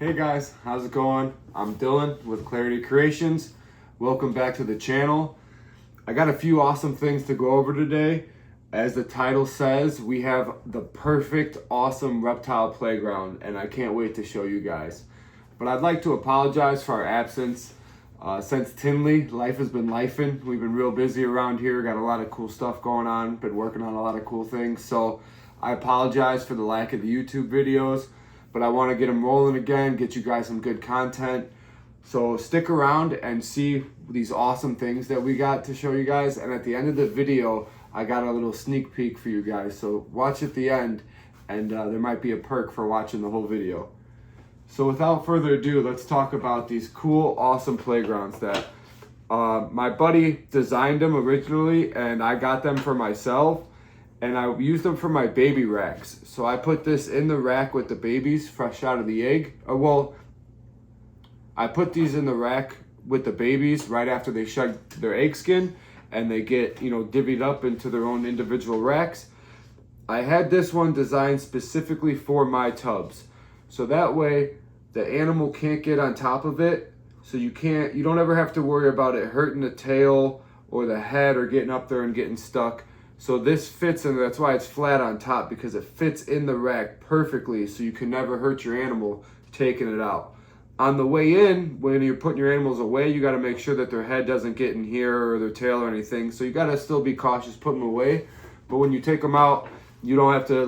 Hey guys, how's it going? I'm Dylan with Clarity Creations. Welcome back to the channel. I got a few awesome things to go over today. As the title says, we have the perfect, awesome reptile playground, and I can't wait to show you guys. But I'd like to apologize for our absence. Since Tinley, life has been lifing. We've been real busy around here, got a lot of cool stuff going on, been working on a lot of cool things. So I apologize for the lack of the YouTube videos. But I want to get them rolling again, get you guys some good content. So stick around and see these awesome things that we got to show you guys. And at the end of the video, I got a little sneak peek for you guys. So watch at the end, and there might be a perk for watching the whole video. So without further ado, let's talk about these cool, awesome playgrounds that my buddy designed them originally, and I got them for myself. And I used them for my baby racks. So I put this in the rack with the babies fresh out of the egg. I put these in the rack with the babies right after they shed their egg skin and they get, divvied up into their own individual racks. I had this one designed specifically for my tubs. So that way the animal can't get on top of it. So you don't ever have to worry about it hurting the tail or the head or getting up there and getting stuck. So this fits, and that's why it's flat on top, because it fits in the rack perfectly, so you can never hurt your animal taking it out. On the way in, when you're putting your animals away, you got to make sure that their head doesn't get in here or their tail or anything. So you got to still be cautious putting them away. But when you take them out, you don't have to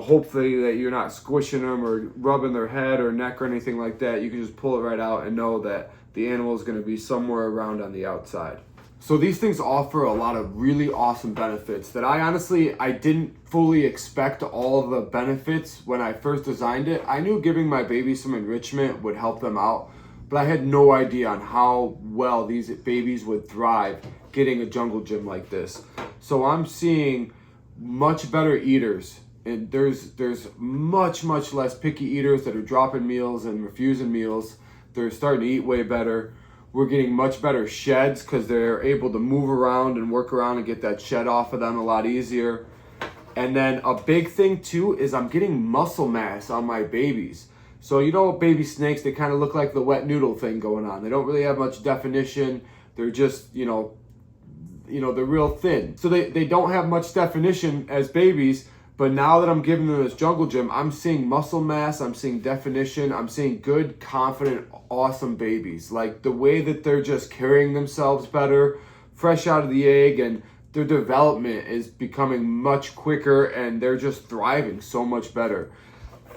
hopefully that you're not squishing them or rubbing their head or neck or anything like that. You can just pull it right out and know that the animal is going to be somewhere around on the outside. So these things offer a lot of really awesome benefits that I didn't fully expect all of the benefits when I first designed it. I knew giving my babies some enrichment would help them out, but I had no idea on how well these babies would thrive getting a jungle gym like this. So I'm seeing much better eaters, and there's much less picky eaters that are dropping meals and refusing meals. They're starting to eat way better. We're getting much better sheds because they're able to move around and work around and get that shed off of them a lot easier. And then a big thing too is I'm getting muscle mass on my babies. So baby snakes, they kind of look like the wet noodle thing going on. They don't really have much definition. They're just, they're real thin. So they don't have much definition as babies. But now that I'm giving them this jungle gym, I'm seeing muscle mass, I'm seeing definition, I'm seeing good, confident, awesome babies. Like the way that they're just carrying themselves better, fresh out of the egg, and their development is becoming much quicker, and they're just thriving so much better.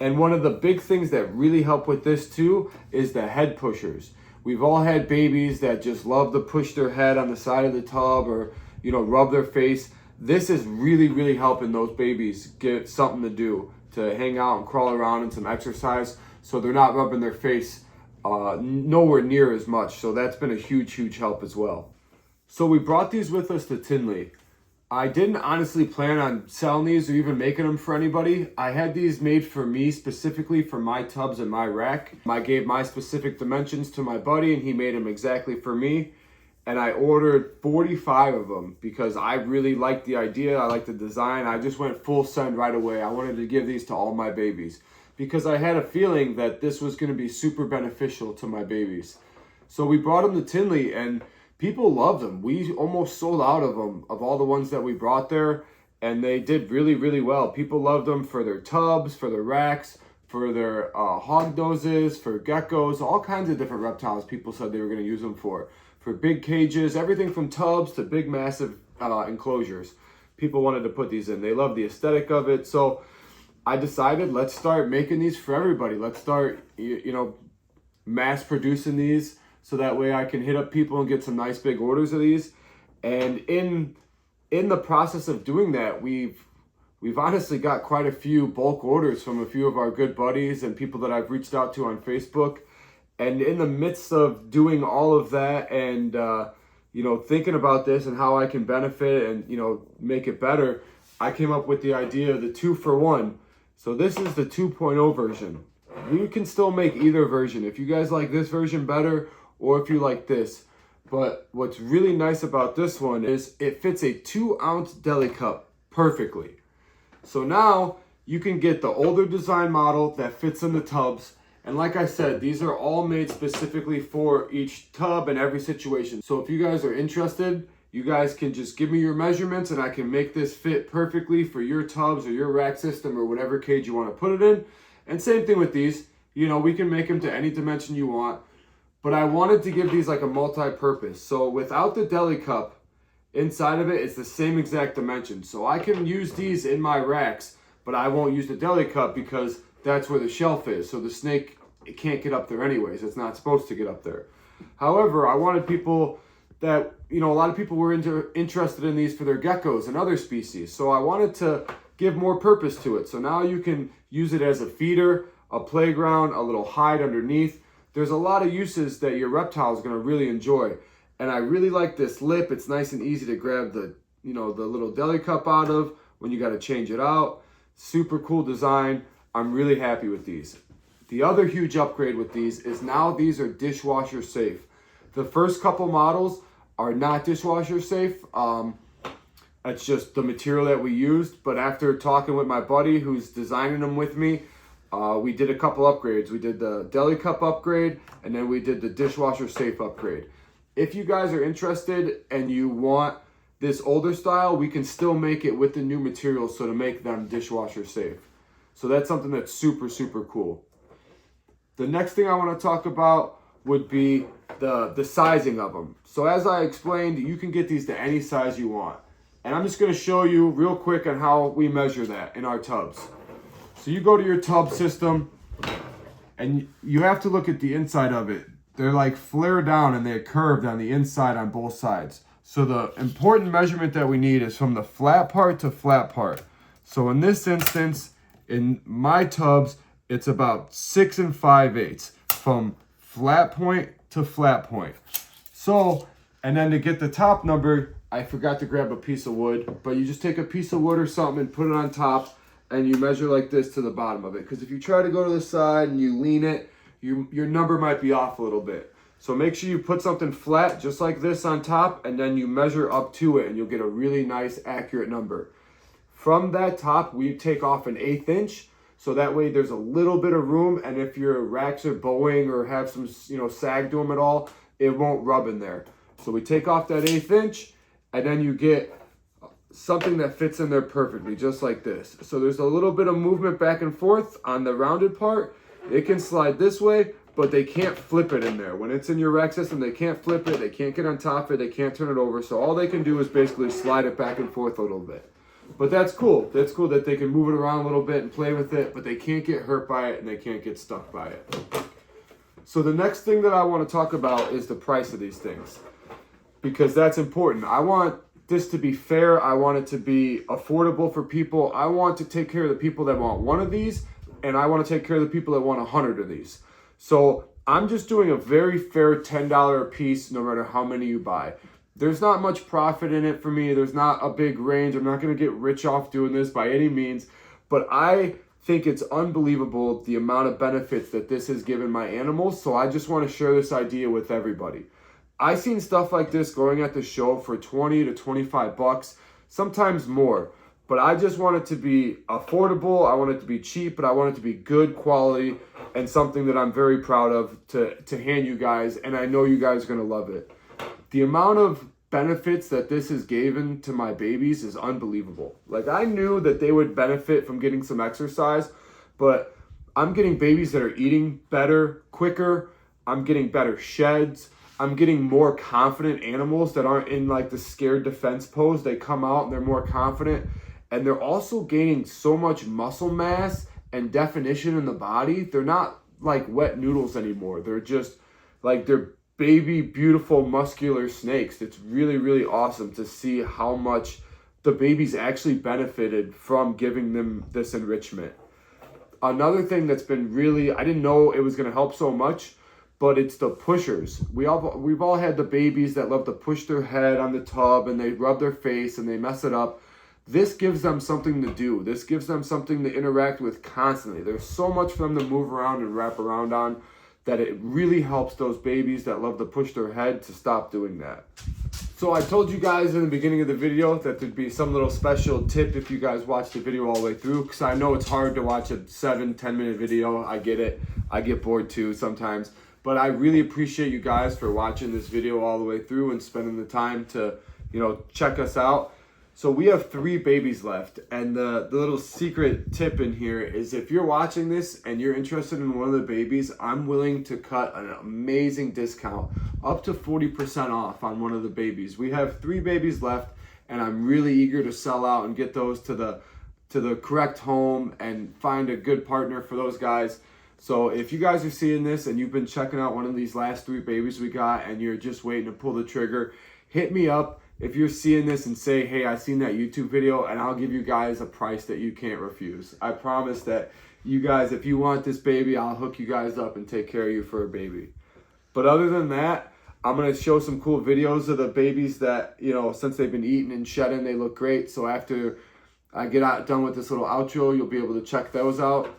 And one of the big things that really help with this too is the head pushers. We've all had babies that just love to push their head on the side of the tub or, rub their face. This is really helping those babies get something to do, to hang out and crawl around and some exercise, so they're not rubbing their face nowhere near as much. So that's been a huge help as well. So we brought these with us to Tinley. I didn't honestly plan on selling these or even making them for anybody. I had these made for me, specifically for my tubs and my rack. I gave my specific dimensions to my buddy and he made them exactly for me. And I ordered 45 of them because I really liked the idea. I liked the design. I just went full send right away. I wanted to give these to all my babies because I had a feeling that this was going to be super beneficial to my babies. So we brought them to Tinley and people loved them. We almost sold out of them, of all the ones that we brought there. And they did really well. People loved them for their tubs, for their racks, for their hog noses, for geckos, all kinds of different reptiles people said they were going to use them for big cages, everything from tubs to big massive enclosures. People wanted to put these in. They love the aesthetic of it. So I decided, let's start making these for everybody. Let's start mass producing these so that way I can hit up people and get some nice big orders of these. And in the process of doing that, we've honestly got quite a few bulk orders from a few of our good buddies and people that I've reached out to on Facebook. And in the midst of doing all of that and, thinking about this and how I can benefit and, make it better, I came up with the idea of the 2-for-1. So this is the 2.0 version. You can still make either version. If you guys like this version better or if you like this. But what's really nice about this one is it fits a 2-ounce deli cup perfectly. So now you can get the older design model that fits in the tubs, And like I said, these are all made specifically for each tub and every situation. So if you guys are interested, you guys can just give me your measurements and I can make this fit perfectly for your tubs or your rack system or whatever cage you want to put it in. And same thing with these, you know, we can make them to any dimension you want. But I wanted to give these like a multi-purpose. So without the deli cup, inside of it, it's the same exact dimension. So I can use these in my racks, but I won't use the deli cup because that's where the shelf is. So the snake, it can't get up there anyways. It's not supposed to get up there. However, I wanted people that, you know, a lot of people were interested in these for their geckos and other species. So I wanted to give more purpose to it. So now you can use it as a feeder, a playground, a little hide underneath. There's a lot of uses that your reptile is going to really enjoy. And I really like this lip. It's nice and easy to grab the, you know, the little deli cup out of when you got to change it out. Super cool design. I'm really happy with these. The other huge upgrade with these is now these are dishwasher safe. The first couple models are not dishwasher safe. It's just the material that we used. But after talking with my buddy who's designing them with me, we did a couple upgrades. We did the deli cup upgrade, and then we did the dishwasher safe upgrade. If you guys are interested and you want this older style, we can still make it with the new materials, so to make them dishwasher safe. So that's something that's super, super cool. The next thing I want to talk about would be the sizing of them. So as I explained, you can get these to any size you want. And I'm just going to show you real quick on how we measure that in our tubs. So you go to your tub system and you have to look at the inside of it. They're like flare down and they're curved on the inside on both sides. So the important measurement that we need is from the flat part to flat part. So in this instance, in my tubs, it's about 6 5/8 from flat point to flat point. So, and then to get the top number, I forgot to grab a piece of wood, but you just take a piece of wood or something and put it on top and you measure like this to the bottom of it. Because if you try to go to the side and you lean it, your number might be off a little bit. So make sure you put something flat just like this on top and then you measure up to it and you'll get a really nice accurate number. From that top, we take off an 1/8 inch. So that way there's a little bit of room, and if your racks are bowing or have some, you know, sag to them at all, it won't rub in there. So we take off that 1/8 inch and then you get something that fits in there perfectly, just like this. So there's a little bit of movement back and forth on the rounded part. It can slide this way, but they can't flip it in there. When it's in your rack system, they can't flip it, they can't get on top of it, they can't turn it over. So all they can do is basically slide it back and forth a little bit. But that's cool. That's cool that they can move it around a little bit and play with it, but they can't get hurt by it and they can't get stuck by it. So the next thing that I want to talk about is the price of these things, because that's important. I want this to be fair. I want it to be affordable for people. I want to take care of the people that want one of these, and I want to take care of the people that want 100 of these. So I'm just doing a very fair $10 a piece no matter how many you buy. There's not much profit in it for me. There's not a big range. I'm not going to get rich off doing this by any means, but I think it's unbelievable the amount of benefits that this has given my animals. So I just want to share this idea with everybody. I've seen stuff like this going at the show for 20 to 25 bucks, sometimes more. But I just want it to be affordable. I want it to be cheap, but I want it to be good quality and something that I'm very proud of to hand you guys. And I know you guys are going to love it. The amount of benefits that this has given to my babies is unbelievable. Like, I knew that they would benefit from getting some exercise, but I'm getting babies that are eating better, quicker. I'm getting better sheds. I'm getting more confident animals that aren't in like the scared defense pose. They come out and they're more confident. And they're also gaining so much muscle mass and definition in the body. They're not like wet noodles anymore. They're just like, they're baby, beautiful, muscular snakes. It's really, really awesome to see how much the babies actually benefited from giving them this enrichment. Another thing that's been really, I didn't know it was going to help so much, but it's the pushers. We've all had the babies that love to push their head on the tub and they rub their face and they mess it up. This gives them something to do. This gives them something to interact with constantly. There's so much for them to move around and wrap around on that it really helps those babies that love to push their head to stop doing that. So I told you guys in the beginning of the video that there'd be some little special tip if you guys watch the video all the way through, because I know it's hard to watch a 7-10 minute video. I get it. I get bored too sometimes. But I really appreciate you guys for watching this video all the way through and spending the time to, you know, check us out. So we have 3 babies left, and the little secret tip in here is if you're watching this and you're interested in one of the babies, I'm willing to cut an amazing discount, up to 40% off on one of the babies. We have 3 babies left, and I'm really eager to sell out and get those to the correct home and find a good partner for those guys. So if you guys are seeing this and you've been checking out one of these last 3 babies we got and you're just waiting to pull the trigger, hit me up if you're seeing this and say, hey, I seen that YouTube video, and I'll give you guys a price that you can't refuse. I promise that you guys, if you want this baby, I'll hook you guys up and take care of you for a baby. But other than that, I'm going to show some cool videos of the babies that, you know, since they've been eating and shedding, they look great. So after I get done with this little outro, you'll be able to check those out.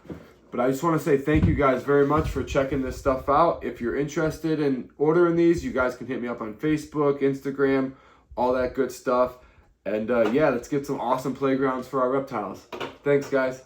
But I just want to say thank you guys very much for checking this stuff out. If you're interested in ordering these, you guys can hit me up on Facebook, Instagram, all that good stuff. And yeah, let's get some awesome playgrounds for our reptiles. Thanks, guys.